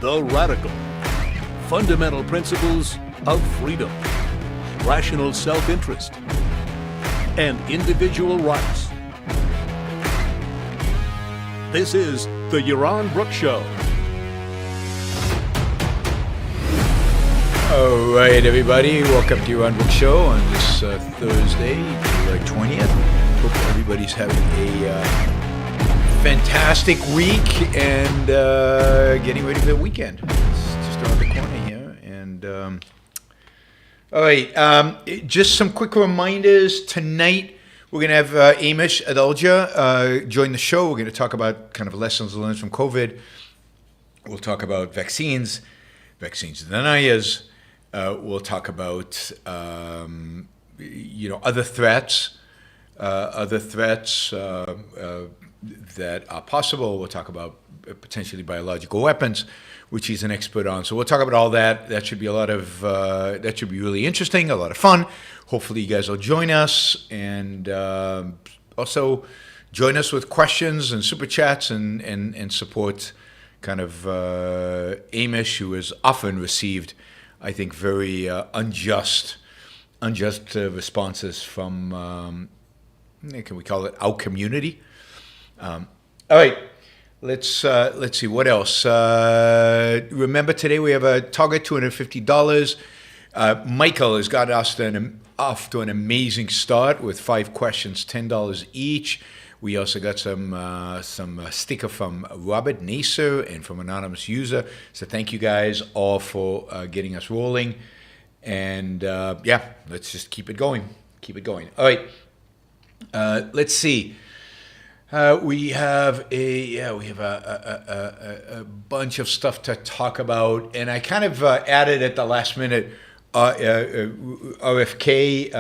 The Radical. Fundamental principles of freedom, rational self-interest, and individual rights. This is the Yaron Brooks Show. All right, everybody. Welcome to Yaron Brooks Show on this Thursday, July 20th. Hope everybody's having a fantastic week and getting ready for the weekend. It's just around the corner here. And all right, just some quick reminders. Tonight, we're going to have Amish Adalja join the show. We're going to talk about kind of lessons learned from COVID. We'll talk about vaccines deniers. We'll talk about other threats that are possible. We'll talk about potentially biological weapons, which he's an expert on. So we'll talk about all that. That should be that should be really interesting, a lot of fun. Hopefully you guys will join us, and also join us with questions and super chats and support kind of Amish, who has often received, I think, very unjust responses from, can we call it our community? All right, let's see what else. Remember, today we have a target $250. Michael has got us off to an amazing start with 5 questions, $10 each. We also got some sticker from Robert Naser and from anonymous user. So thank you guys all for getting us rolling. And let's just keep it going. All right. Let's see. We have a bunch of stuff to talk about, and I kind of added at the last minute RFK.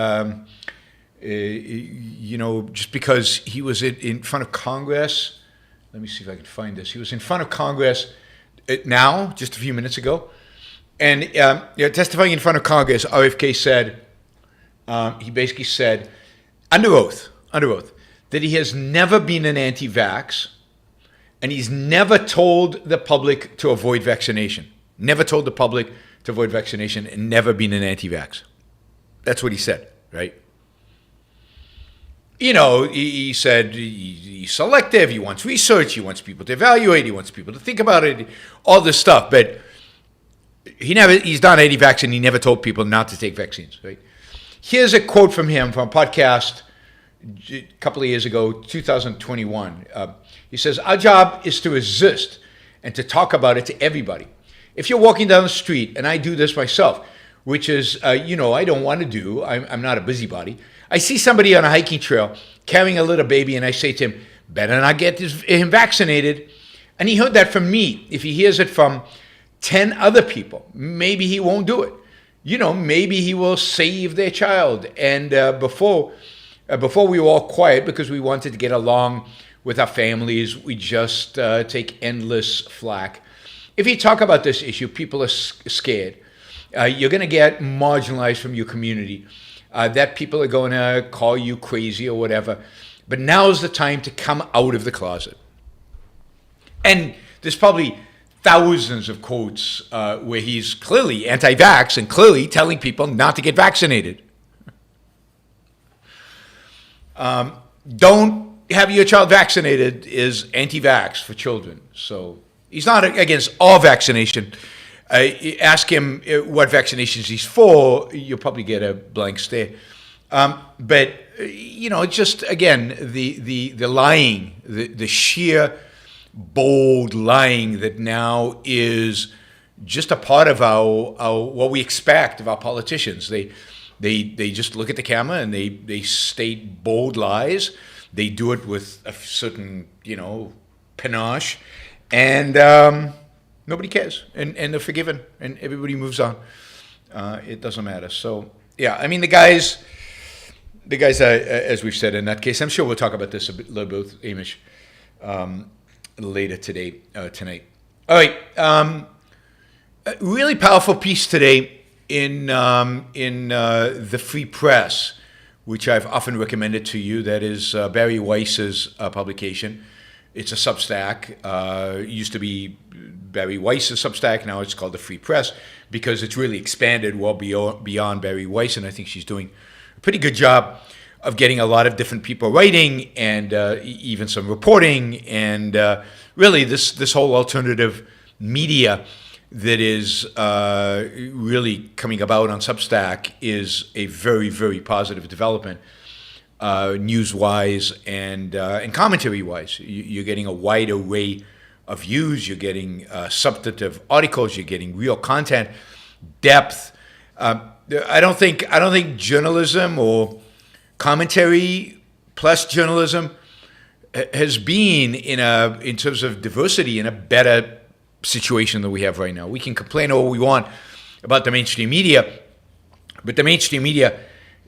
Just because he was in front of Congress. Let me see if I can find this. He was in front of Congress now, just a few minutes ago, and testifying in front of Congress, RFK said, he basically said, under oath, that he has never been an anti-vax, and he's never told the public to avoid vaccination. Never told the public to avoid vaccination, and never been an anti-vax. That's what he said, right? He said he's selective, he wants research, he wants people to evaluate, he wants people to think about it, all this stuff, but he's not anti-vax, and he never told people not to take vaccines, right? Here's a quote from him from a podcast a couple of years ago, 2021. He says, "Our job is to resist and to talk about it to everybody. If you're walking down the street, and I do this myself, which is, I don't want to do, I'm not a busybody. I see somebody on a hiking trail carrying a little baby, and I say to him, better not get him vaccinated. And he heard that from me. If he hears it from 10 other people, maybe he won't do it. Maybe he will save their child. And before we were all quiet because we wanted to get along with our families, we just take endless flack. If you talk about this issue, people are scared. You're going to get marginalized from your community. That people are going to call you crazy or whatever. But now's the time to come out of the closet." And there's probably thousands of quotes where he's clearly anti-vax and clearly telling people not to get vaccinated. Don't have your child vaccinated is anti-vax for children. So he's not against all vaccination. Ask him what vaccinations he's for, you'll probably get a blank stare. But just again, the lying, the sheer bold lying that now is just a part of our what we expect of our politicians. They just look at the camera and they state bold lies. They do it with a certain panache, and nobody cares, and they're forgiven, and everybody moves on. It doesn't matter. So yeah, I mean the guys are, as we've said in that case. I'm sure we'll talk about this a little bit with Amish later tonight. All right, a really powerful piece today in the Free Press, which I've often recommended to you. That is Barry Weiss's publication. It's a Substack. It used to be Barry Weiss's Substack. Now it's called the Free Press because it's really expanded well beyond Barry Weiss, and I think she's doing a pretty good job of getting a lot of different people writing and even some reporting, and really this whole alternative media that is really coming about on Substack is a very, very positive development, news-wise and commentary-wise. You're getting a wide array of views. You're getting substantive articles. You're getting real content, depth. I don't think journalism or commentary plus journalism has been in terms of diversity in a better situation that we have right now. We can complain all we want about the mainstream media, but the mainstream media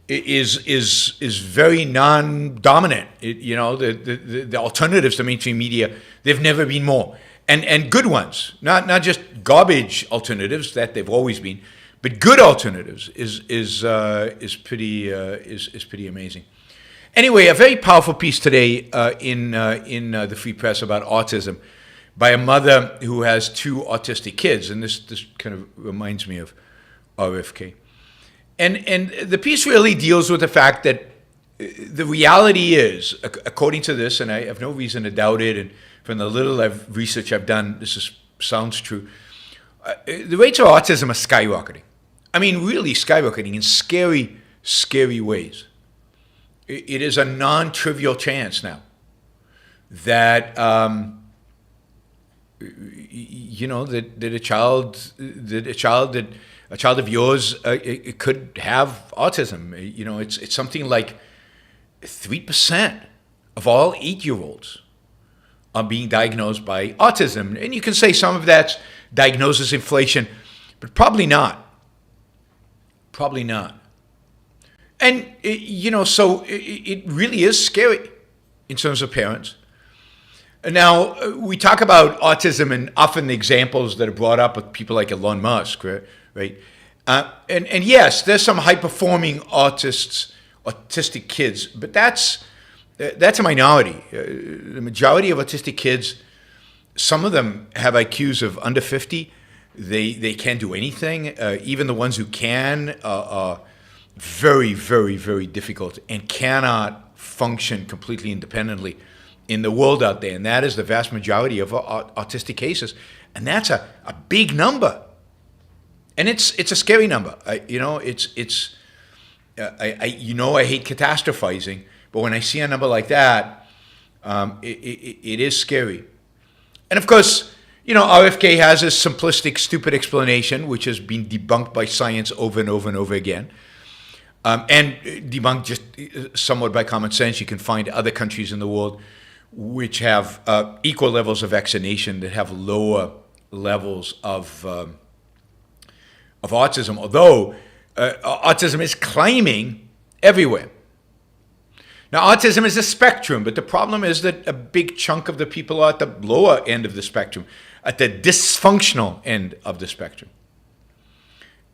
is very non-dominant. The alternatives to mainstream media, they've never been more, and good ones, not just garbage alternatives that they've always been, but good alternatives is pretty amazing. Anyway, a very powerful piece today in the Free Press about autism by a mother who has two autistic kids, and this kind of reminds me of RFK. And the piece really deals with the fact that the reality is, according to this, and I have no reason to doubt it, and from the little research I've done, sounds true, the rates of autism are skyrocketing. I mean, really skyrocketing in scary, scary ways. It is a non-trivial chance now that that a child of yours it could have autism. It's something like 3% of all 8-year-olds are being diagnosed by autism, and you can say some of that's diagnosis inflation, but probably not. Probably not. And so it really is scary in terms of parents. Now, we talk about autism, and often the examples that are brought up with people like Elon Musk, right? And yes, there's some high-performing autistic kids, but that's a minority. The majority of autistic kids, some of them have IQs of under 50. They can't do anything. Even the ones who can are very, very, very difficult and cannot function completely independently in the world out there, and that is the vast majority of autistic cases, and that's a big number, and it's a scary number. I hate catastrophizing, but when I see a number like that, it is scary. And of course, RFK has a simplistic, stupid explanation, which has been debunked by science over and over and over again. And debunked just somewhat by common sense. You can find other countries in the world which have equal levels of vaccination that have lower levels of autism, although autism is climbing everywhere. Now, autism is a spectrum, but the problem is that a big chunk of the people are at the lower end of the spectrum, at the dysfunctional end of the spectrum.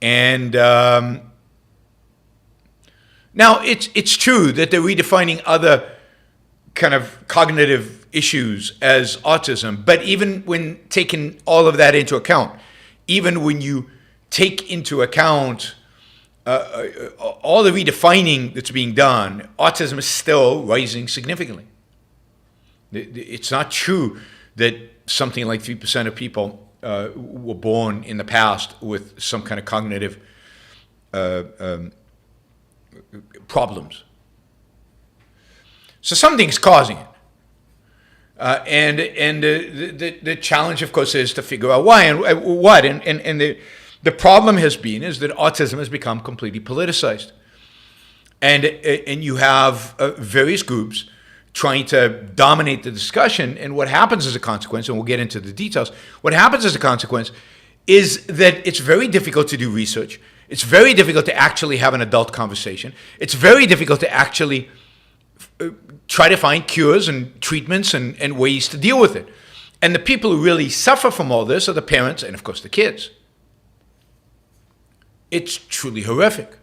And now, it's true that they're redefining other kind of cognitive issues as autism, but even when taking all of that into account, even when you take into account all the redefining that's being done, autism is still rising significantly. It's not true that something like 3% of people were born in the past with some kind of cognitive problems. So something's causing it. And the challenge, of course, is to figure out why and what. And the problem has been is that autism has become completely politicized. And you have various groups trying to dominate the discussion. And what happens as a consequence, and we'll get into the details, what happens as a consequence is that it's very difficult to do research. It's very difficult to actually have an adult conversation. It's very difficult to actually try to find cures and treatments and ways to deal with it. And the people who really suffer from all this are the parents and, of course, the kids. It's truly horrific.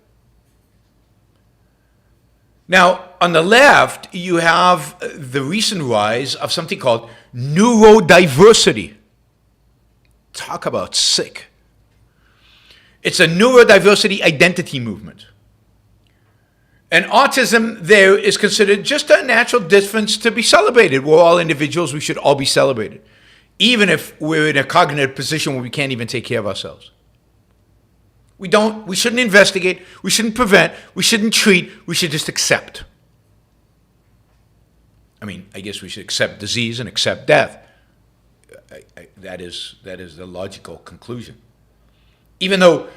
Now, on the left, you have the recent rise of something called neurodiversity. Talk about sick. It's a neurodiversity identity movement. And autism there is considered just a natural difference to be celebrated. We're all individuals. We should all be celebrated, even if we're in a cognitive position where we can't even take care of ourselves. We shouldn't investigate, we shouldn't prevent, we shouldn't treat, we should just accept. I mean, I guess we should accept disease and accept death. That is the logical conclusion. Even though,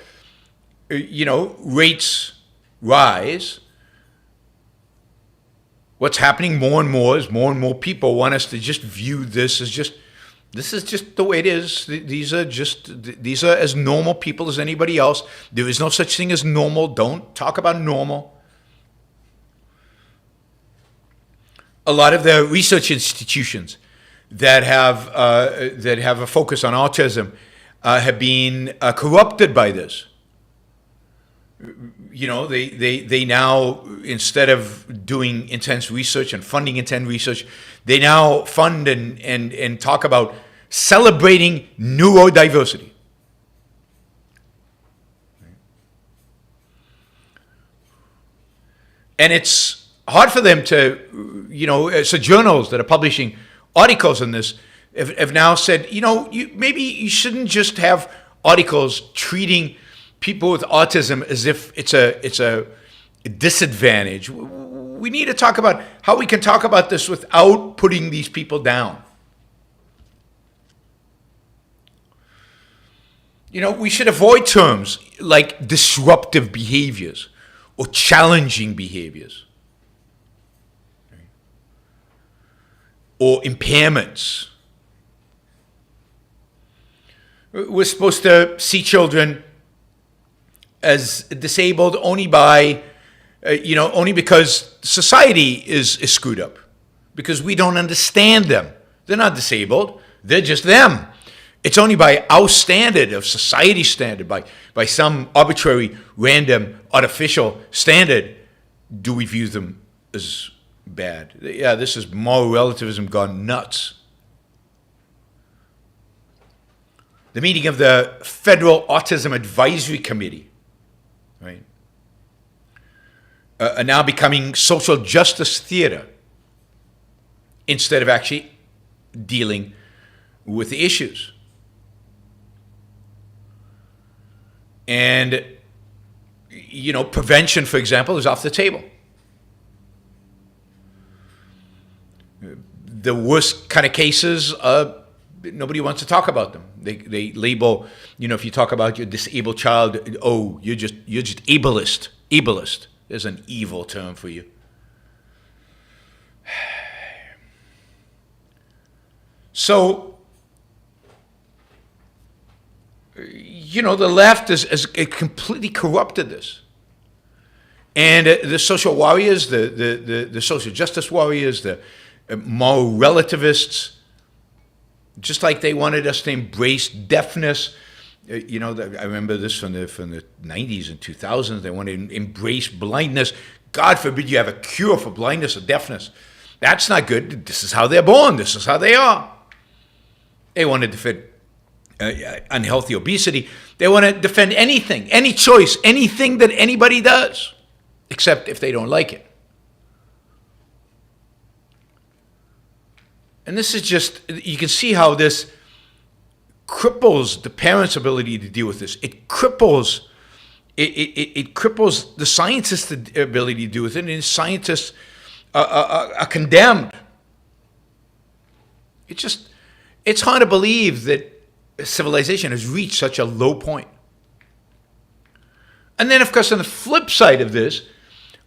rates rise, what's happening more and more is more and more people want us to just view this as this is just the way it is. These are as normal people as anybody else. There is no such thing as normal. Don't talk about normal. A lot of the research institutions that have a focus on autism have been corrupted by this. They now, instead of doing intense research and funding intense research, they now fund and talk about celebrating neurodiversity. And it's hard for them to, so journals that are publishing articles on this have now said, maybe you shouldn't just have articles treating people with autism as if it's a disadvantage. We need to talk about how we can talk about this without putting these people down. We should avoid terms like disruptive behaviors or challenging behaviors or impairments. We're supposed to see children as disabled only because society is screwed up, because we don't understand them. They're not disabled, they're just them. It's only by our standard, of society standard, by some arbitrary, random, artificial standard, do we view them as bad. Yeah, this is moral relativism gone nuts. The meeting of the Federal Autism Advisory Committee, right, are now becoming social justice theater instead of actually dealing with the issues. And, prevention, for example, is off the table. The worst kind of cases, nobody wants to talk about them. They label, if you talk about your disabled child, oh, you're just ableist. Ableist. There's an evil term for you. So, the left has completely corrupted this. And the social warriors, the social justice warriors, the moral relativists, just like they wanted us to embrace deafness. I remember this from the 90s and 2000s. They wanted to embrace blindness. God forbid you have a cure for blindness or deafness. That's not good. This is how they're born. This is how they are. They want to defend unhealthy obesity. They want to defend anything, any choice, anything that anybody does, except if they don't like it. And this is just, you can see how this cripples the parents' ability to deal with this. It cripples the scientists' ability to deal with it, and scientists are condemned. It's hard to believe that civilization has reached such a low point. And then, of course, on the flip side of this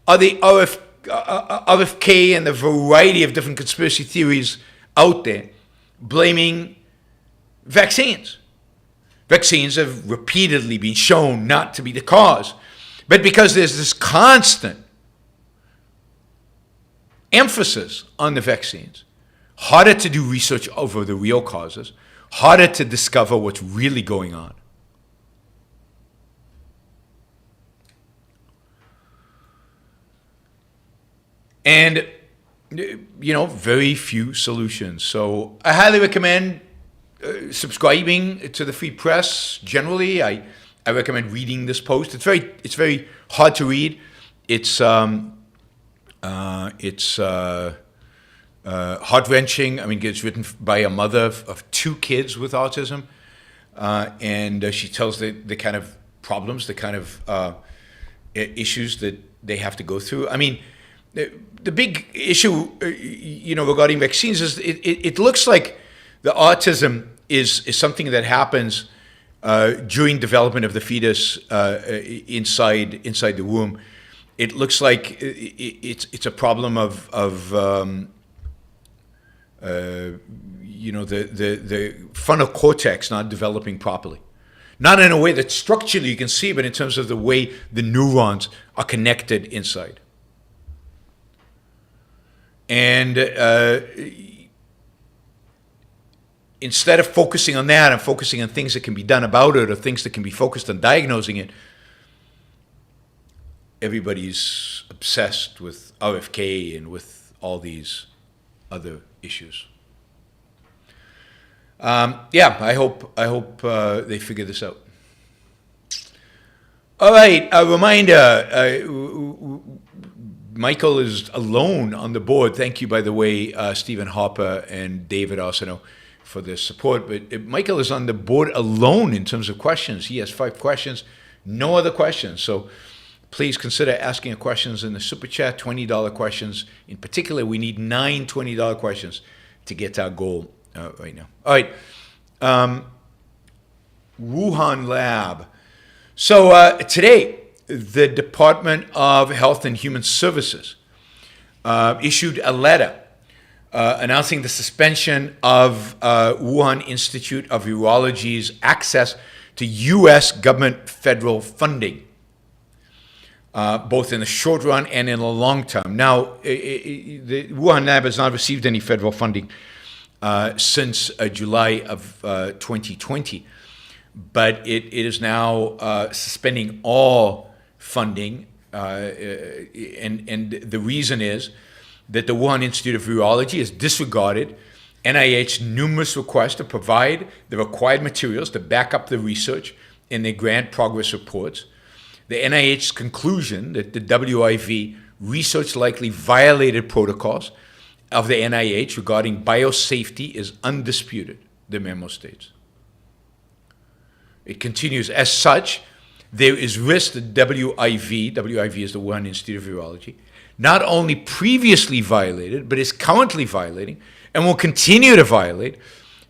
are the RFK and the variety of different conspiracy theories out there blaming vaccines. Vaccines have repeatedly been shown not to be the cause. But because there's this constant emphasis on the vaccines, harder to do research over the real causes, harder to discover what's really going on. And, very few solutions. So I highly recommend subscribing to the Free Press. Generally, I recommend reading this post. It's very hard to read. It's heart-wrenching. I mean, it's written by a mother of 2 kids with autism, and she tells the kind of problems, the kind of issues that they have to go through. I mean, the big issue, regarding vaccines is it looks like the autism is something that happens during development of the fetus inside the womb. It looks like it's a problem of the frontal cortex not developing properly. Not in a way that structurally you can see, but in terms of the way the neurons are connected inside. And instead of focusing on that and focusing on things that can be done about it or things that can be focused on diagnosing it, everybody's obsessed with RFK and with all these other issues. I hope they figure this out. All right, a reminder, Michael is alone on the board. Thank you, by the way, Stephen Harper and David Arsenault for their support. But Michael is on the board alone in terms of questions. He has 5 questions, no other questions. So please consider asking questions in the Super Chat, $20 questions. In particular, we need 9 $20 questions to get to our goal right now. All right. Wuhan Lab. So today, the Department of Health and Human Services issued a letter announcing the suspension of Wuhan Institute of Virology's access to U.S. government federal funding, both in the short run and in the long term. Now, the Wuhan Lab has not received any federal funding since July of 2020, but it is now suspending all funding, and the reason is that the Wuhan Institute of Virology has disregarded NIH's numerous requests to provide the required materials to back up the research in their grant progress reports. The NIH's conclusion that the WIV research likely violated protocols of the NIH regarding biosafety is undisputed, the memo states. It continues, as such, there is risk that WIV is the Wuhan Institute of Virology, not only previously violated, but is currently violating and will continue to violate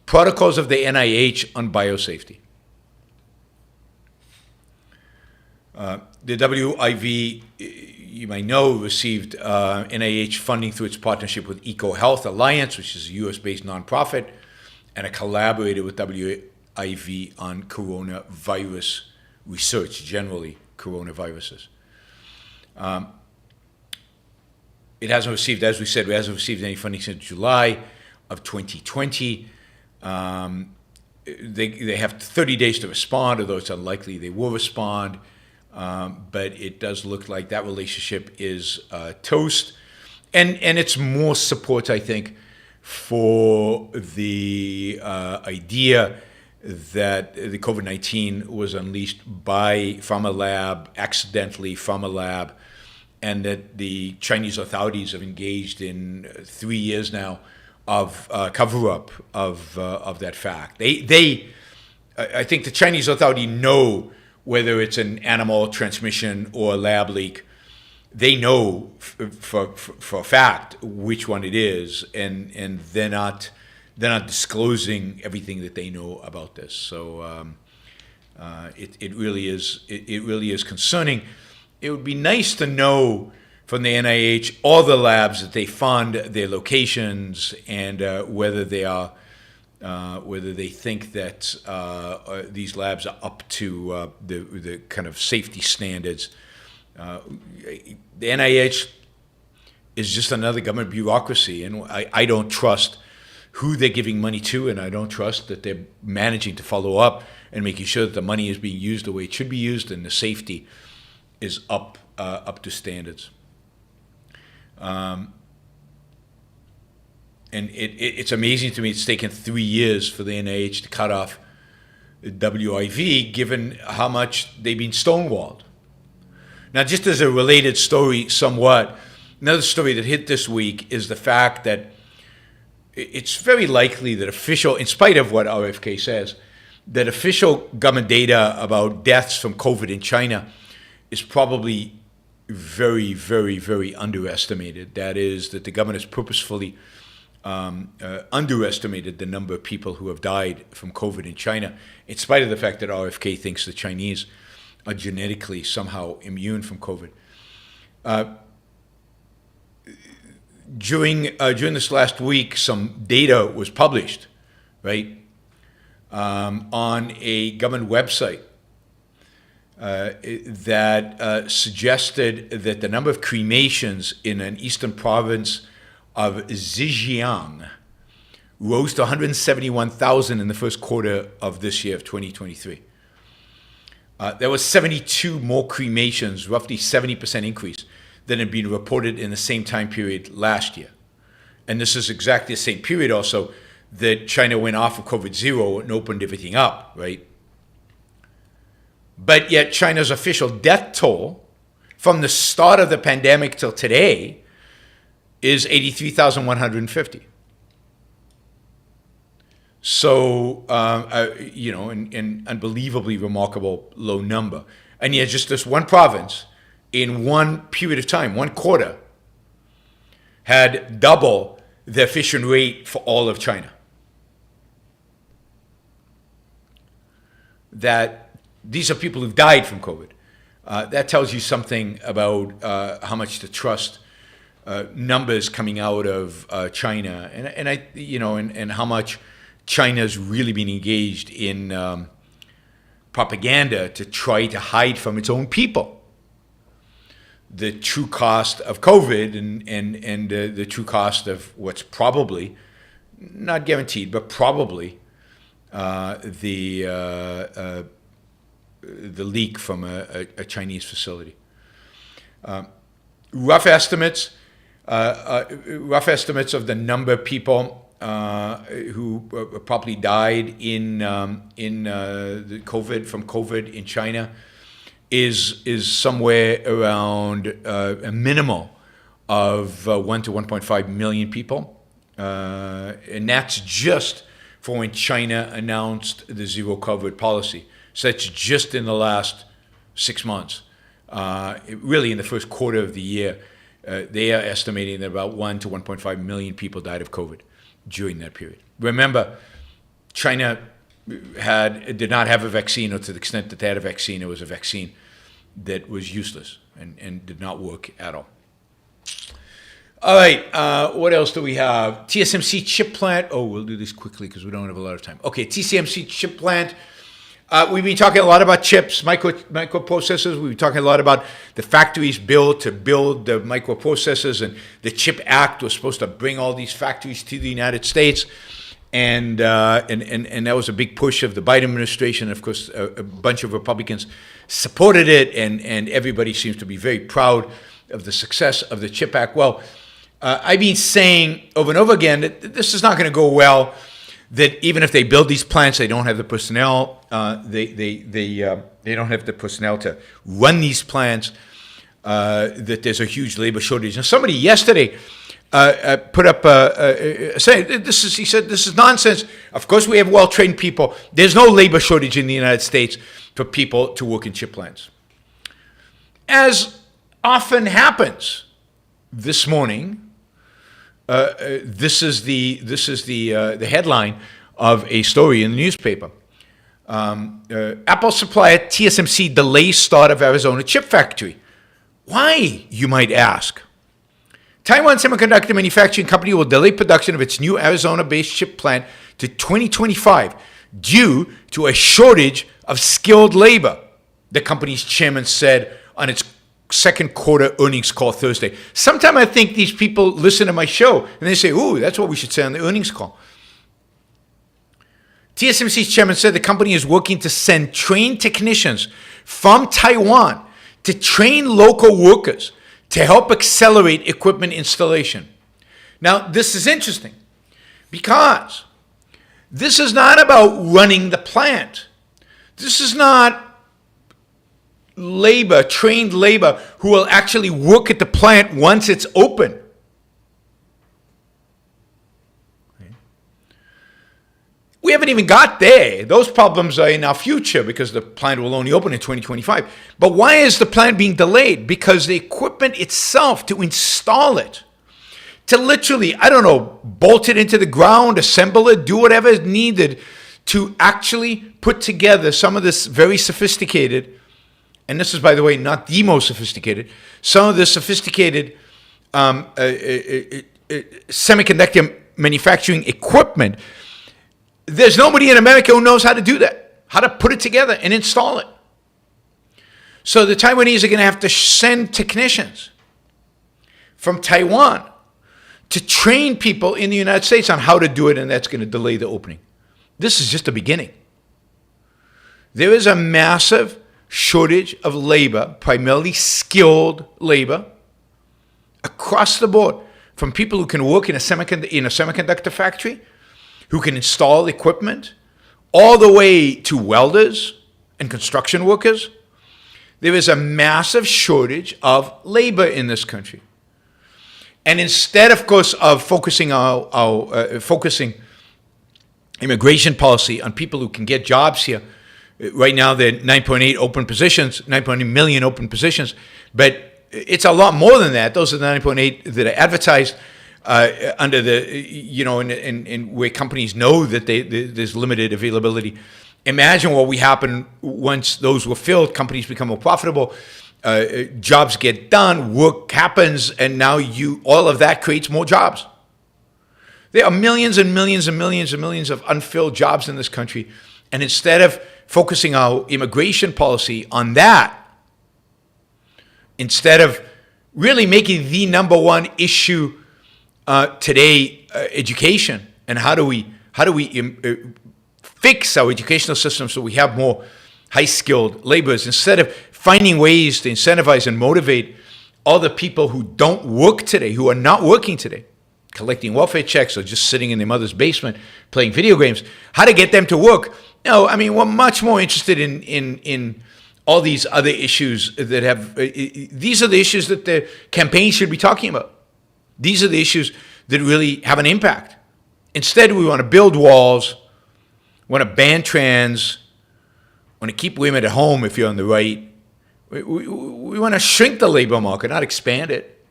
protocols of the NIH on biosafety. The WIV, you might know, received NIH funding through its partnership with EcoHealth Alliance, which is a US-based nonprofit, and it collaborated with WIV on coronavirus research, generally coronaviruses. It hasn't received, as we said, it hasn't received any funding since July of 2020. They have 30 days to respond, although it's unlikely they will respond. But it does look like that relationship is toast. And it's more support, I think, for the idea that the COVID-19 was unleashed by Pharma Lab, accidentally Pharma Lab, and that the Chinese authorities have engaged in 3 years now of cover-up of that fact. I think the Chinese authorities know whether it's an animal transmission or a lab leak. They know for a fact which one it is, and they're not disclosing everything that they know about this. So it really is concerning. It would be nice to know from the NIH all the labs that they fund, their locations, and whether they think that these labs are up to the kind of safety standards. The NIH is just another government bureaucracy, and I don't trust who they're giving money to, and I don't trust that they're managing to follow up and making sure that the money is being used the way it should be used and the safety is up to standards. And it's amazing to me it's taken 3 years for the NIH to cut off WIV, given how much they've been stonewalled. Now, just as a related story somewhat, another story that hit this week is the fact that it's very likely that in spite of what RFK says, that official government data about deaths from COVID in China is probably very, very, very underestimated. That is, that the government has purposefully underestimated the number of people who have died from COVID in China, in spite of the fact that RFK thinks the Chinese are genetically somehow immune from COVID. During this last week, some data was published, right, on a government website that suggested that the number of cremations in an eastern province of Zhejiang rose to 171,000 in the first quarter of this year, of 2023. There was 72 more cremations, roughly 70% increase, than had been reported in the same time period last year. And this is exactly the same period also that China went off of COVID-0 and opened everything up, right? But yet China's official death toll from the start of the pandemic till today is 83,150. So, an unbelievably remarkable low number. And yet just this one province in one period of time, one quarter, had double the official rate for all of China. That these are people who've died from COVID. That tells you something about how much to trust numbers coming out of China, and how much China's really been engaged in propaganda to try to hide from its own people the true cost of COVID and the true cost of what's probably, not guaranteed, but probably the leak from a Chinese facility. Rough estimates of the number of people who probably died in the from COVID in China is somewhere around a minimal of 1 to 1.5 million people, and that's just for when China announced the zero COVID policy. So that's just in the last 6 months. Really, in the first quarter of the year, they are estimating that about 1 to 1.5 million people died of COVID during that period. Remember, China did not have a vaccine, or to the extent that they had a vaccine, it was a vaccine that was useless and did not work at all. All right, what else do we have? TSMC chip plant. Oh, we'll do this quickly because we don't have a lot of time. Okay, TSMC chip plant. We've been talking a lot about chips, microprocessors. We've been talking a lot about the factories built to build the microprocessors, and the CHIP Act was supposed to bring all these factories to the United States, and that was a big push of the Biden administration. Of course, a bunch of Republicans supported it, and everybody seems to be very proud of the success of the CHIP Act. Well, I've been saying over and over again that this is not going to go well. That even if they build these plants, they don't have the personnel. They don't have the personnel to run these plants. That there's a huge labor shortage. And somebody yesterday put up saying he said this is nonsense. Of course, we have well-trained people. There's no labor shortage in the United States for people to work in chip plants. As often happens, this morning. This is the headline of a story in the newspaper. Apple supplier TSMC delays start of Arizona chip factory. Why, you might ask? Taiwan Semiconductor Manufacturing Company will delay production of its new Arizona-based chip plant to 2025 due to a shortage of skilled labor, the company's chairman said on its second quarter earnings call Thursday. Sometimes I think these people listen to my show and they say, ooh, that's what we should say on the earnings call. TSMC's chairman said the company is working to send trained technicians from Taiwan to train local workers to help accelerate equipment installation. Now, this is interesting because this is not about running the plant. This is not labor, trained labor, who will actually work at the plant once it's open. We haven't even got there. Those problems are in our future because the plant will only open in 2025. But why is the plant being delayed? Because the equipment itself, to install it, to literally, I don't know, bolt it into the ground, assemble it, do whatever is needed to actually put together some of this very sophisticated, and this is, by the way, not the most sophisticated, some of the sophisticated semiconductor manufacturing equipment. There's nobody in America who knows how to do that, how to put it together and install it. So the Taiwanese are going to have to send technicians from Taiwan to train people in the United States on how to do it, and that's going to delay the opening. This is just the beginning. There is a massive shortage of labor, primarily skilled labor, across the board, from people who can work in a semiconductor factory, who can install equipment, all the way to welders and construction workers. There is a massive shortage of labor in this country. And instead, of course, of focusing focusing immigration policy on people who can get jobs here, right now there are 9.8 million open positions, but it's a lot more than that. Those are the 9.8 that are advertised under the, in where companies know that there's limited availability. Imagine what will happen once those were filled. Companies become more profitable, jobs get done, work happens, and now all of that creates more jobs. There are millions and millions and millions and millions of unfilled jobs in this country, and instead of focusing our immigration policy on that, instead of really making the number one issue today, education, and how do we fix our educational system so we have more high-skilled laborers, instead of finding ways to incentivize and motivate all the people who don't work today, who are not working today, collecting welfare checks or just sitting in their mother's basement playing video games, how to get them to work. No, I mean, we're much more interested in all these other issues that have, these are the issues that the campaign should be talking about. These are the issues that really have an impact. Instead, we want to build walls, want to ban trans, want to keep women at home if you're on the right. We want to shrink the labor market, not expand it.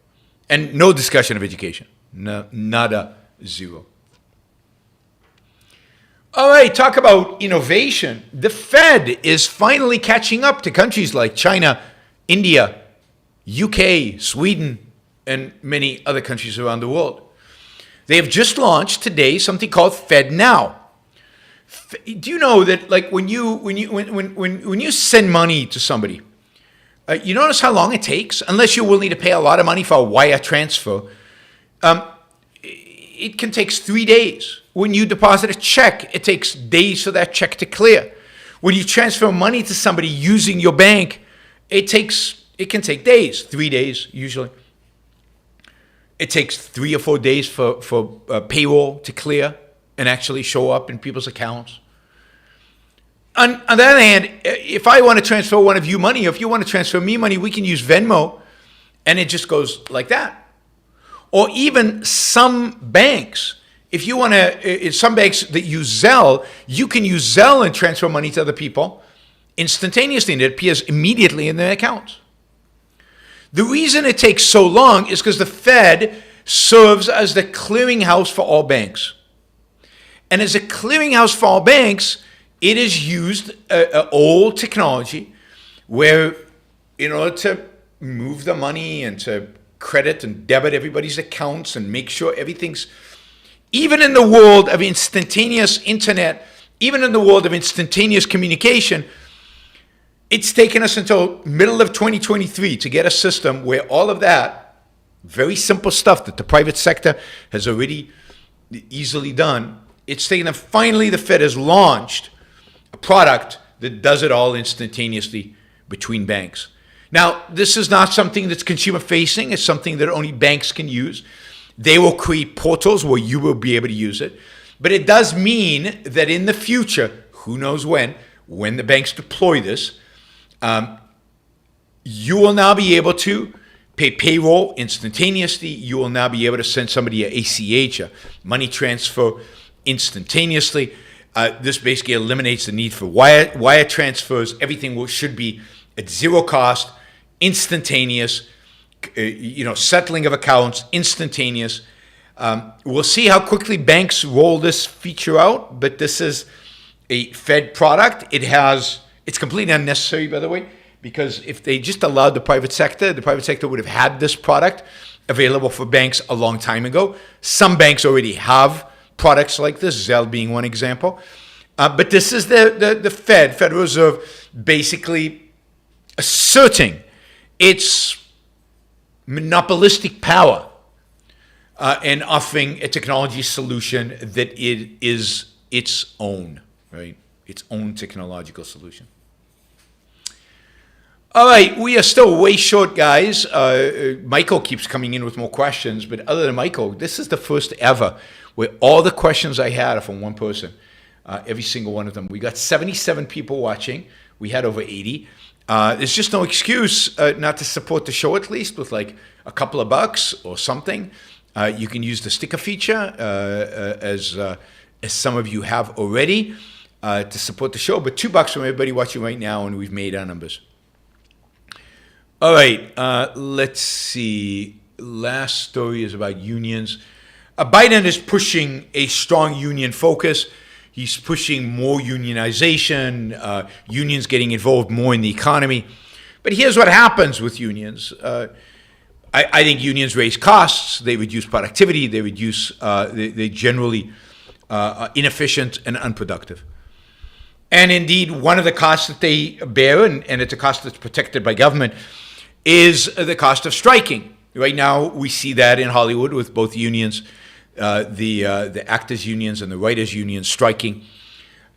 And no discussion of education. No, nada, zero. All right, talk about innovation. The Fed is finally catching up to countries like China, India, UK, Sweden, and many other countries around the world. They have just launched today something called FedNow. Do you know that, like, when you send money to somebody, you notice how long it takes, unless you're willing to pay a lot of money for a wire transfer. It can take 3 days. When you deposit a check, it takes days for that check to clear. When you transfer money to somebody using your bank, it can take days, 3 days usually. It takes 3 or 4 days for payroll to clear and actually show up in people's accounts. On the other hand, if I want to transfer one of you money, or if you want to transfer me money, we can use Venmo, and it just goes like that. Or even some banks, if you want to, some banks that use Zelle, you can use Zelle and transfer money to other people instantaneously, and it appears immediately in their accounts. The reason it takes so long is because the Fed serves as the clearinghouse for all banks. And as a clearinghouse for all banks, it is used old technology where, in order to move the money and to credit and debit everybody's accounts and make sure everything's, even in the world of instantaneous internet, even in the world of instantaneous communication, it's taken us until middle of 2023 to get a system where all of that very simple stuff that the private sector has already easily done, it's taken them. Finally, the Fed has launched a product that does it all instantaneously between banks. Now, this is not something that's consumer-facing. It's something that only banks can use. They will create portals where you will be able to use it. But it does mean that in the future, who knows when the banks deploy this, you will now be able to pay payroll instantaneously. You will now be able to send somebody an ACH, a money transfer, instantaneously. This basically eliminates the need for wire transfers. Everything should be at zero cost, instantaneous, settling of accounts, instantaneous. We'll see how quickly banks roll this feature out, but this is a Fed product. It's completely unnecessary, by the way, because if they just allowed the private sector would have had this product available for banks a long time ago. Some banks already have products like this, Zelle being one example. But this is the Federal Reserve, basically asserting its monopolistic power and offering a technology solution that it is its own, right? Its own technological solution. All right, we are still way short, guys. Michael keeps coming in with more questions, but other than Michael, this is the first ever where all the questions I had are from one person, every single one of them. We got 77 people watching. We had over 80. There's just no excuse not to support the show, at least with like a couple of bucks or something. You can use the sticker feature as some of you have already to support the show, but $2 from everybody watching right now, and we've made our numbers. All right, let's see. Last story is about unions. Biden is pushing a strong union focus. He's pushing more unionization, unions getting involved more in the economy. But here's what happens with unions. I think unions raise costs. They reduce productivity. They reduce. They generally inefficient and unproductive. And indeed, one of the costs that they bear, and it's a cost that's protected by government, is the cost of striking. Right now, we see that in Hollywood with both unions, the actors' unions and the writers' unions striking.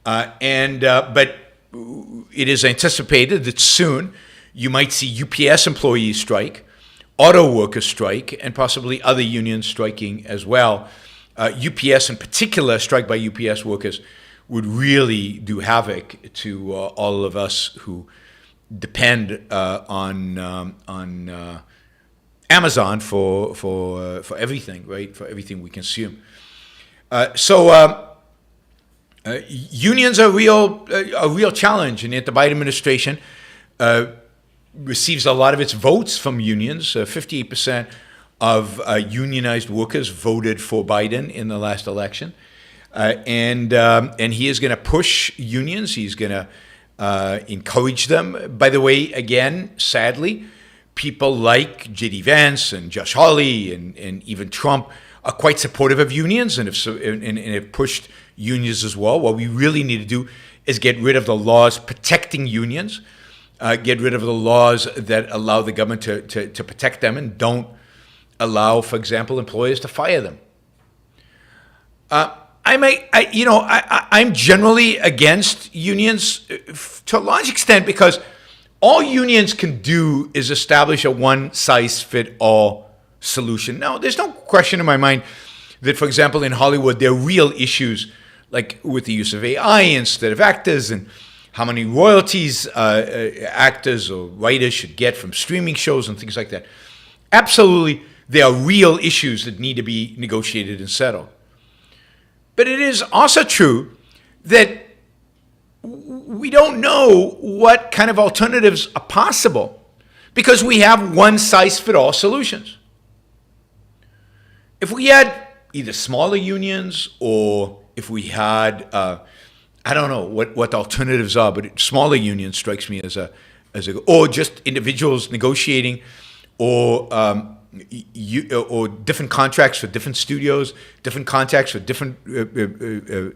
But it is anticipated that soon you might see UPS employees strike, auto workers strike, and possibly other unions striking as well. UPS in particular, strike by UPS workers, would really do havoc to all of us who depend on Amazon for everything, right? For everything we consume. Unions are a real challenge, and yet the Biden administration receives a lot of its votes from unions. 58% of unionized workers voted for Biden in the last election, and he is going to push unions. He's going to encourage them. By the way, again, sadly, people like J.D. Vance and Josh Hawley and even Trump are quite supportive of unions and have pushed unions as well. What we really need to do is get rid of the laws protecting unions, get rid of the laws that allow the government to protect them and don't allow, for example, employers to fire them. I'm generally against unions to a large extent because all unions can do is establish a one-size-fits-all solution. Now, there's no question in my mind that, for example, in Hollywood, there are real issues like with the use of AI instead of actors and how many royalties actors or writers should get from streaming shows and things like that. Absolutely, there are real issues that need to be negotiated and settled. But it is also true that we don't know what kind of alternatives are possible because we have one-size-fits-all solutions. If we had either smaller unions or if we had, I don't know what the alternatives are, but smaller unions strikes me as or just individuals negotiating or different contracts for different studios, different contracts for different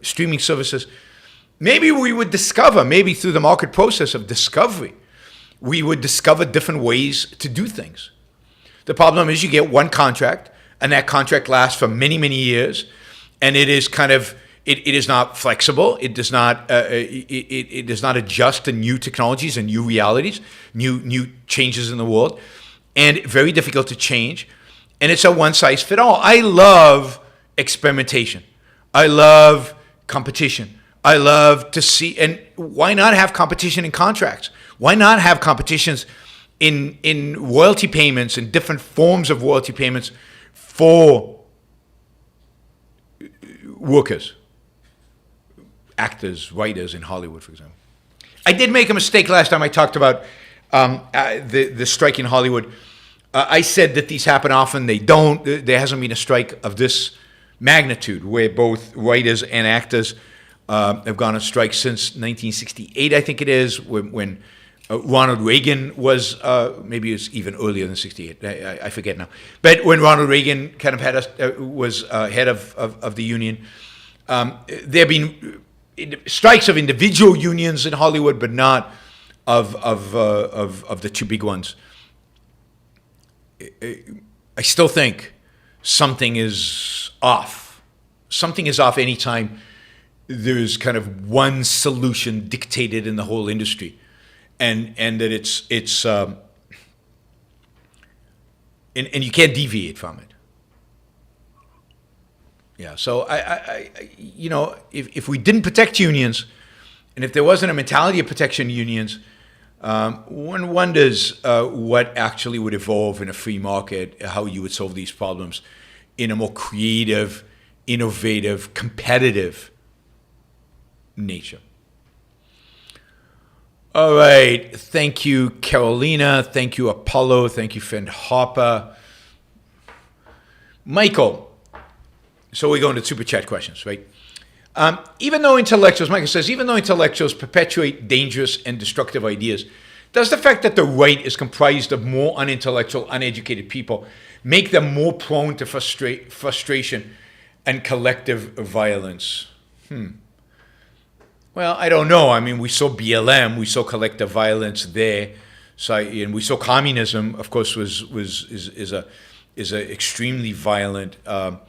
streaming services. Maybe we would discover, maybe through the market process of discovery, we would discover different ways to do things. The problem is you get one contract, and that contract lasts for many, many years, and it It is not flexible. It does not. It does not adjust to new technologies and new realities, new changes in the world, and very difficult to change. And it's a one size fit all. I love experimentation. I love competition. I love to see. And why not have competition in contracts? Why not have competitions in royalty payments and different forms of royalty payments for workers, actors, writers in Hollywood, for example? I did make a mistake last time I talked about the strike in Hollywood. I said that these happen often. They don't. There hasn't been a strike of this magnitude where both writers and actors have gone on strike since 1968, I think it is, when Ronald Reagan was, maybe it was even earlier than 68, I forget now. But when Ronald Reagan kind of was head of the union, there have been strikes of individual unions in Hollywood, but not of the two big ones. I still think something is off. Something is off anytime there's kind of one solution dictated in the whole industry, and that it's and you can't deviate from it. Yeah. So I if we didn't protect unions, and if there wasn't a mentality of protection unions, one wonders what actually would evolve in a free market, how you would solve these problems in a more creative, innovative, competitive nature. All right. Thank you, Carolina. Thank you, Apollo. Thank you, friend Harper. Michael. So we're going to super chat questions, right? Michael says, even though intellectuals perpetuate dangerous and destructive ideas, does the fact that the right is comprised of more unintellectual, uneducated people make them more prone to frustration and collective violence? Well, I don't know. I mean, we saw BLM, we saw collective violence there, and we saw communism. Of course, is a extremely violent. So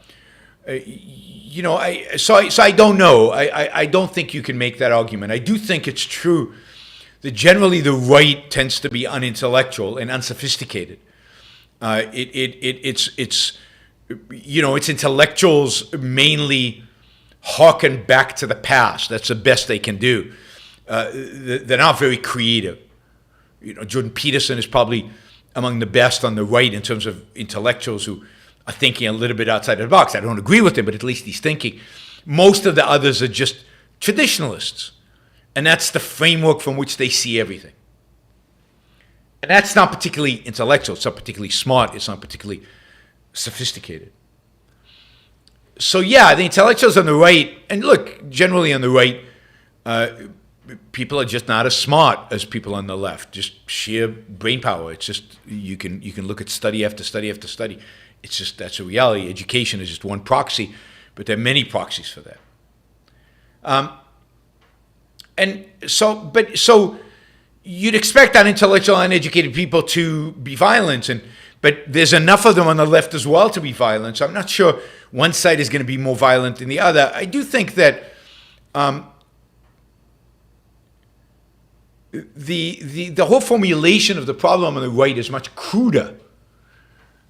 I don't know. I don't think you can make that argument. I do think it's true that generally the right tends to be unintellectual and unsophisticated. It's intellectuals mainly harken back to the past. That's the best they can do. They're not very creative. Jordan Peterson is probably among the best on the right in terms of intellectuals who are thinking a little bit outside of the box. I don't agree with him, but at least he's thinking. Most of the others are just traditionalists. And that's the framework from which they see everything. And that's not particularly intellectual. It's not particularly smart. It's not particularly sophisticated. So yeah, the intellectuals on the right, and look, generally on the right, people are just not as smart as people on the left. Just sheer brain power. It's just you can look at study after study after study. It's just that's a reality. Education is just one proxy, but there are many proxies for that. So you'd expect unintellectual, uneducated people to be violent, but there's enough of them on the left as well to be violent. So I'm not sure one side is going to be more violent than the other. I do think that the whole formulation of the problem on the right is much cruder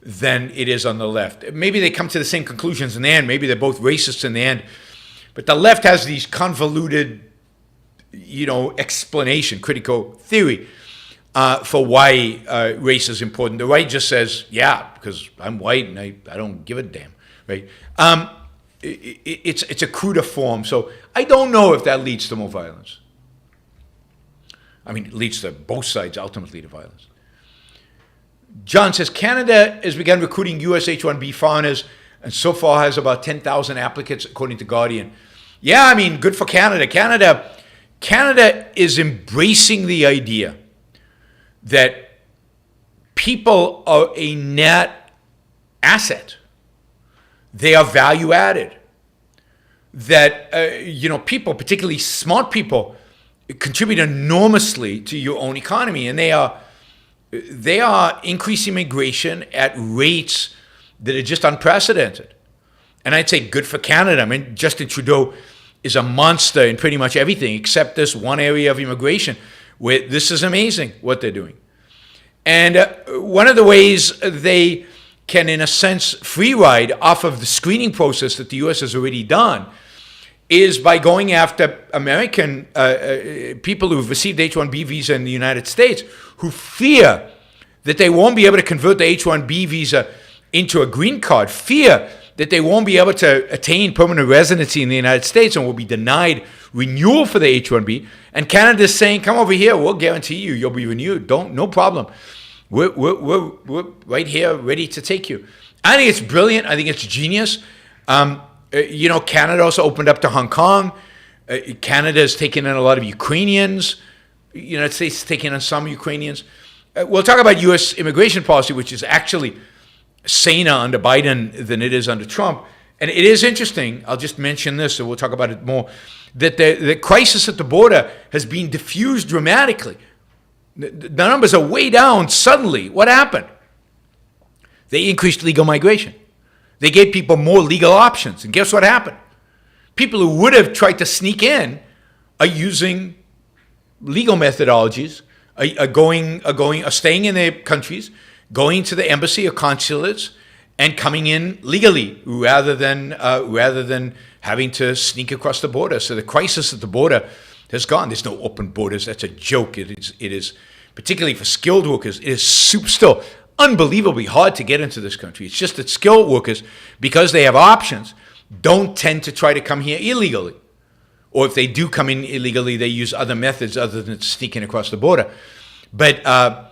than it is on the left. Maybe they come to the same conclusions in the end. Maybe they're both racists in the end. But the left has these convoluted, explanation, critical theory for why race is important. The right just says, yeah, because I'm white and I don't give a damn, right? It's a cruder form. So I don't know if that leads to more violence. I mean, it leads to both sides ultimately to violence. John says, Canada has begun recruiting US H1B foreigners and so far has about 10,000 applicants, according to Guardian. Yeah, I mean, good for Canada. Canada is embracing the idea that people are a net asset. They are value added. That, people, particularly smart people, contribute enormously to your own economy. And they are increasing migration at rates that are just unprecedented. And I'd say good for Canada. I mean, Justin Trudeau is a monster in pretty much everything except this one area of immigration where this is amazing what they're doing. And one of the ways they can, in a sense, free ride off of the screening process that the U.S. has already done is by going after American people who've received H1B visa in the United States who fear that they won't be able to convert the H1B visa into a green card, fear that they won't be able to attain permanent residency in the United States and will be denied renewal for the H1B. And Canada's saying, come over here, we'll guarantee you'll be renewed. No problem. We're right here ready to take you. I think it's brilliant. I think it's genius. Canada also opened up to Hong Kong. Canada is taking in a lot of Ukrainians. The United States is taking in some Ukrainians. We'll talk about U.S. immigration policy, which is actually saner under Biden than it is under Trump. And it is interesting, I'll just mention this, and we'll talk about it more, that the crisis at the border has been diffused dramatically. The numbers are way down suddenly. What happened? They increased legal migration. They gave people more legal options. And guess what happened? People who would have tried to sneak in are using legal methodologies, are staying in their countries, going to the embassy or consulates, and coming in legally rather than having to sneak across the border. So the crisis at the border has gone. There's no open borders. That's a joke. It is particularly for skilled workers. It is still unbelievably hard to get into this country. It's just that skilled workers, because they have options, don't tend to try to come here illegally. Or if they do come in illegally, they use other methods other than sneaking across the border. But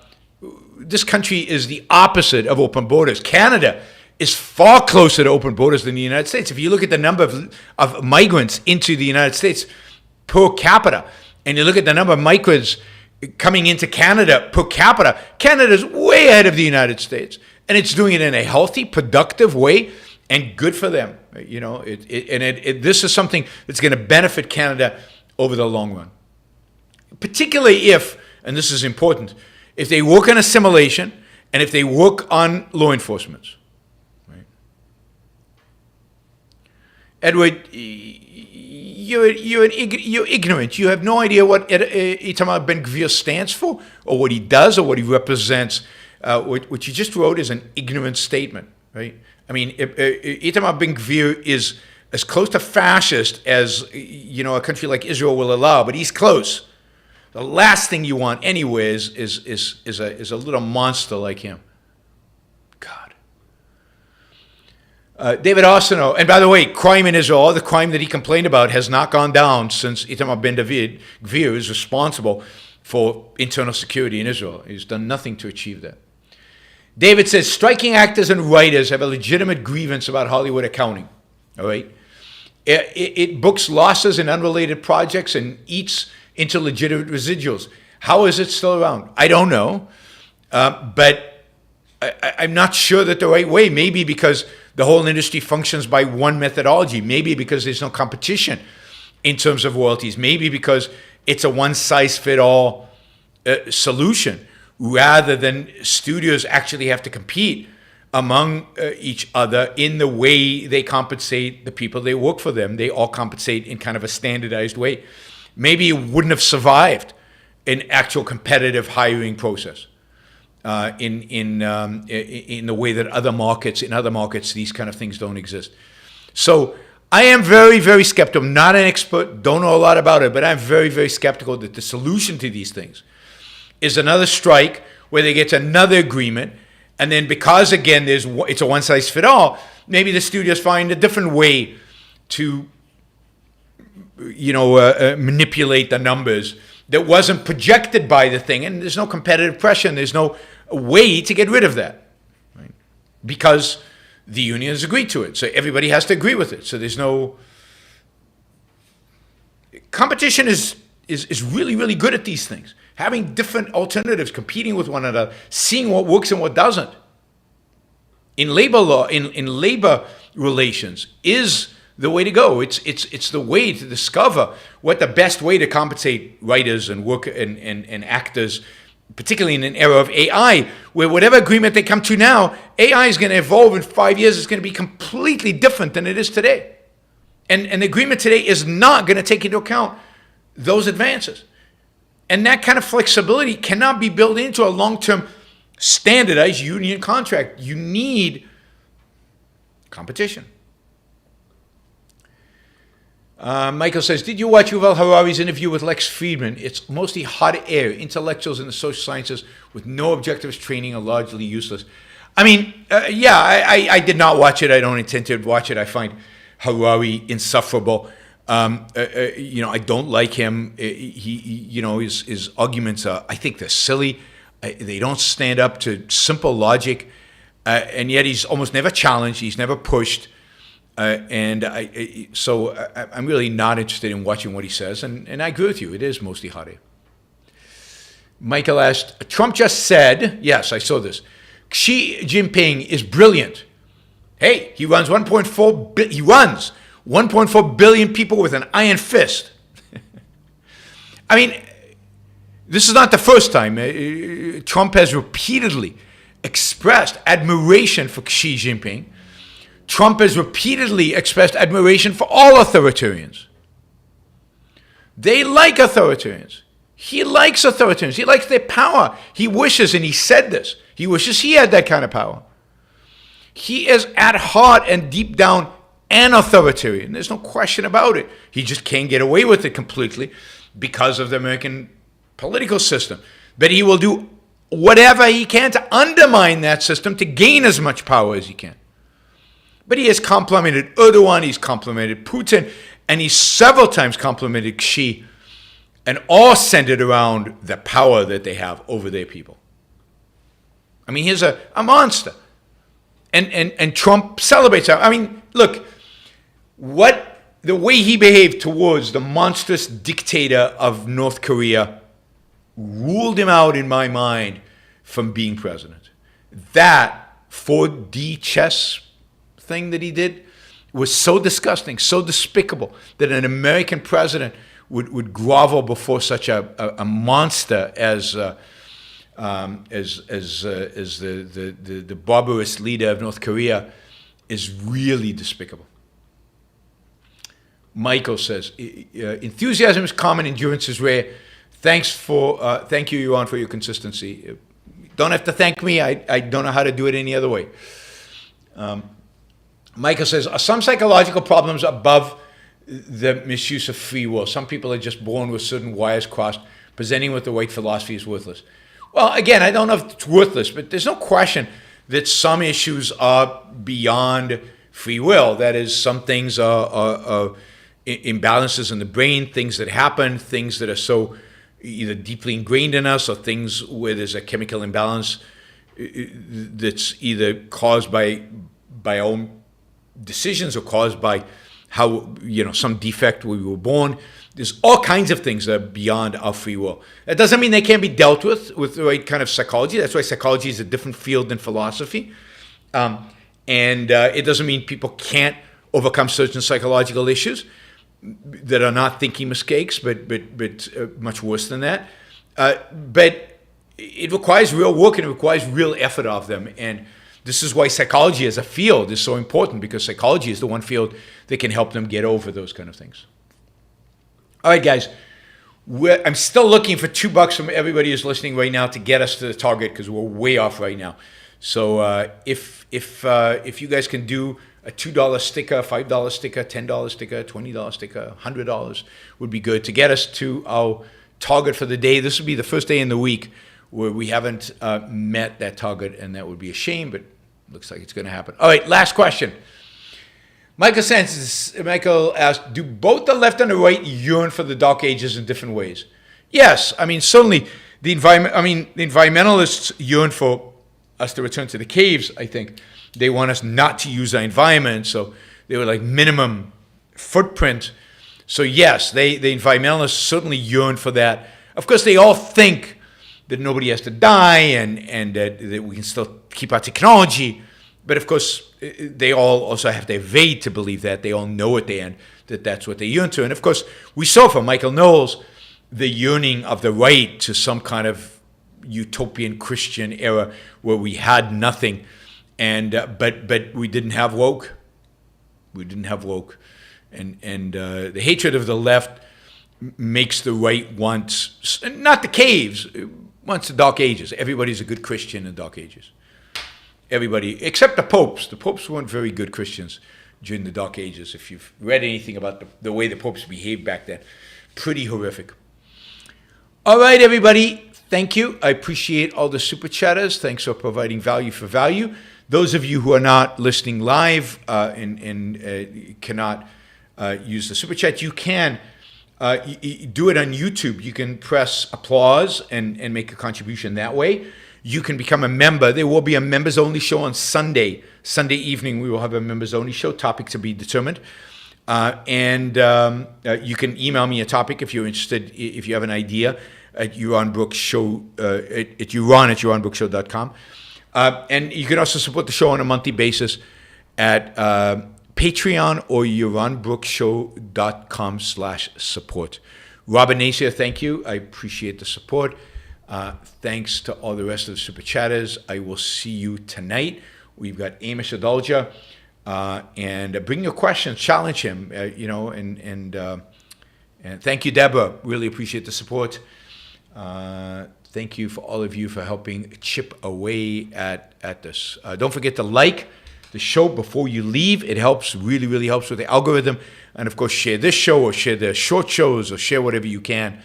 this country is the opposite of open borders. Canada is far closer to open borders than the United States. If you look at the number of migrants into the United States per capita, and you look at the number of migrants coming into Canada per capita, Canada's way ahead of the United States, and it's doing it in a healthy, productive way, and good for them. This is something that's going to benefit Canada over the long run. Particularly if, and this is important, if they work on assimilation and if they work on law enforcement. Right? Edward, you're ignorant. You have no idea what Itamar Ben-Gvir stands for, or what he does, or what he represents. What you just wrote is an ignorant statement, right? I mean, Itamar Ben-Gvir is as close to fascist as a country like Israel will allow, but he's close. The last thing you want anywhere is a little monster like him. God. David Arsenault, and by the way, crime in Israel, the crime that he complained about has not gone down since Itamar Ben-Gvir is responsible for internal security in Israel. He's done nothing to achieve that. David says, striking actors and writers have a legitimate grievance about Hollywood accounting. All right? It books losses in unrelated projects and eats into legitimate residuals. How is it still around? I don't know. But I'm not sure that the right way. Maybe because the whole industry functions by one methodology. Maybe because there's no competition in terms of royalties. Maybe because it's a one-size-fits-all solution, rather than studios actually have to compete among each other in the way they compensate the people they work for them. They all compensate in kind of a standardized way. Maybe it wouldn't have survived an actual competitive hiring process in the way that in other markets, these kind of things don't exist. So I am very, very skeptical. I'm not an expert, don't know a lot about it, but I'm very, very skeptical that the solution to these things is another strike where they get to another agreement, and then because, again, it's a one-size-fits-all, maybe the studios find a different way to manipulate the numbers that wasn't projected by the thing, and there's no competitive pressure, and there's no way to get rid of that, right? Because the unions agreed to it, so everybody has to agree with it. So there's no competition is really, really good at these things. Having different alternatives, competing with one another, seeing what works and what doesn't. In labor law, in labor relations, is the way to go. It's the way to discover what the best way to compensate writers and work and actors, particularly in an era of AI, where whatever agreement they come to now, AI is going to evolve in 5 years. It's going to be completely different than it is today. And the agreement today is not going to take into account those advances. And that kind of flexibility cannot be built into a long-term standardized union contract. You need competition. Michael says, did you watch Yuval Harari's interview with Lex Friedman? It's mostly hot air. Intellectuals in the social sciences with no objectivist training are largely useless. I mean, I did not watch it. I don't intend to watch it. I find Harari insufferable. I don't like him. His arguments are, I think they're silly. They don't stand up to simple logic. And yet he's almost never challenged. He's never pushed. So I'm really not interested in watching what he says. And I agree with you. It is mostly hot air. Michael asked, Trump just said, yes, I saw this, Xi Jinping is brilliant. Hey, he runs 1.4 billion people with an iron fist. I mean, this is not the first time. Trump has repeatedly expressed admiration for Xi Jinping. Trump has repeatedly expressed admiration for all authoritarians. They like authoritarians. He likes authoritarians. He likes their power. He wishes, and he said this, he wishes he had that kind of power. He is at heart and deep down an authoritarian. There's no question about it. He just can't get away with it completely because of the American political system. But he will do whatever he can to undermine that system to gain as much power as he can. But he has complimented Erdogan, he's complimented Putin, and he's several times complimented Xi, and all centered around the power that they have over their people. I mean, he's a monster. And Trump celebrates that. I mean, look, the way he behaved towards the monstrous dictator of North Korea ruled him out, in my mind, from being president. That 4D chess thing that he did was so disgusting, so despicable, that an American president would grovel before such a monster as the barbarous leader of North Korea is really despicable. Michael says, enthusiasm is common, endurance is rare. Thank you, Yaron, for your consistency. Don't have to thank me. I don't know how to do it any other way. Michael says, are some psychological problems above the misuse of free will? Some people are just born with certain wires crossed. Presenting with the right philosophy is worthless. Well, again, I don't know if it's worthless, but there's no question that some issues are beyond free will. That is, some things are imbalances in the brain, things that happen, things that are so either deeply ingrained in us, or things where there's a chemical imbalance that's either caused by our own decisions or caused by how, some defect where we were born. There's all kinds of things that are beyond our free will. That doesn't mean they can't be dealt with the right kind of psychology. That's why psychology is a different field than philosophy. It doesn't mean people can't overcome certain psychological issues that are not thinking mistakes, but much worse than that. But it requires real work and it requires real effort of them. And this is why psychology as a field is so important, because psychology is the one field that can help them get over those kind of things. All right, guys, I'm still looking for $2 from everybody who's listening right now to get us to the target, because we're way off right now. So if you guys can do a $2 sticker, $5 sticker, $10 sticker, $20 sticker, $100 would be good to get us to our target for the day. This would be the first day in the week where we haven't met that target, and that would be a shame, but looks like it's going to happen. All right, last question. Michael asked, do both the left and the right yearn for the Dark Ages in different ways? Yes, I mean, certainly the environmentalists yearn for us to return to the caves, I think. They want us not to use our environment, so they were like minimum footprint. So yes, the environmentalists certainly yearn for that. Of course, they all think that nobody has to die and that we can still keep our technology. But of course, they all also have to evade to believe that. They all know at the end that that's what they yearn to. And of course, we saw from Michael Knowles the yearning of the right to some kind of utopian Christian era where we had nothing. And but we didn't have woke. We didn't have woke. And the hatred of the left makes the right want, not the caves, wants the Dark Ages. Everybody's a good Christian in the Dark Ages. Everybody, except the popes. The popes weren't very good Christians during the Dark Ages. If you've read anything about the way the popes behaved back then, pretty horrific. All right, everybody, thank you. I appreciate all the super chatters. Thanks for providing value for value. Those of you who are not listening live and cannot use the super chat, you can do it on YouTube. You can press applause and make a contribution that way. You can become a member. There will be a members only show on Sunday. Sunday evening, we will have a members only show, topic to be determined. And you can email me a topic if you're interested, if you have an idea, at Yaron@yaronbrookshow.com. And you can also support the show on a monthly basis at Patreon or yaronbrookshow.com/support. Robert Nacier, thank you. I appreciate the support. Thanks to all the rest of the super chatters. I will see you tonight. We've got Amish Adulja. And bring your questions, challenge him, and thank you, Deborah. Really appreciate the support. Thank you for all of you for helping chip away at this. Don't forget to like the show before you leave. It helps, really, really helps with the algorithm. And of course, share this show or share the short shows or share whatever you can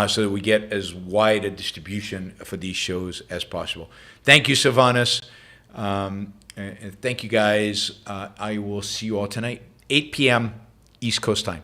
so that we get as wide a distribution for these shows as possible. Thank you, Sylvanus. And thank you, guys. I will see you all tonight, 8 p.m. East Coast time.